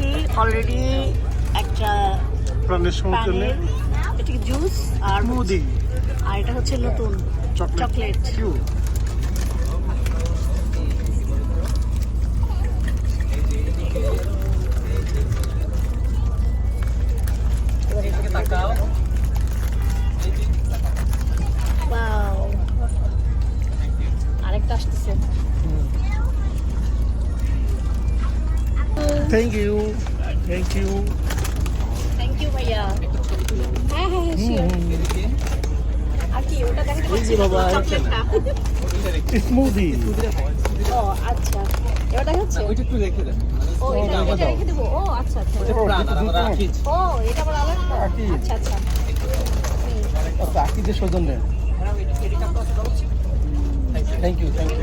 নিয়েছি অলরেডি একটা প্রাণের সমতুল্য এটা জুস আর স্মুদি আর এটা হচ্ছে নতুন চকলেট। কিউ ওয়াও, আরেকটা আসতেছে। Thank you thank you thank you ভাইয়া। হ্যাঁ হ্যাঁ হ্যাঁ sure। আর কি ওটা দেখাতে পাচ্ছি বাবা, চকলেটটা? স্মুদি ও আচ্ছা, এবার দেখা যাচ্ছে? ওইটা একটু রেখে দেন। ও এটা এটা রেখে দেবো। ও আচ্ছা আচ্ছা। ওটা প্রাণ আর আমরা আকিজ। ও এটা আবার আলাদা। আকিজ। আচ্ছা আচ্ছা। আচ্ছা আকিজের সৌজন্যে থ্যাংক ইউ থ্যাংক ইউ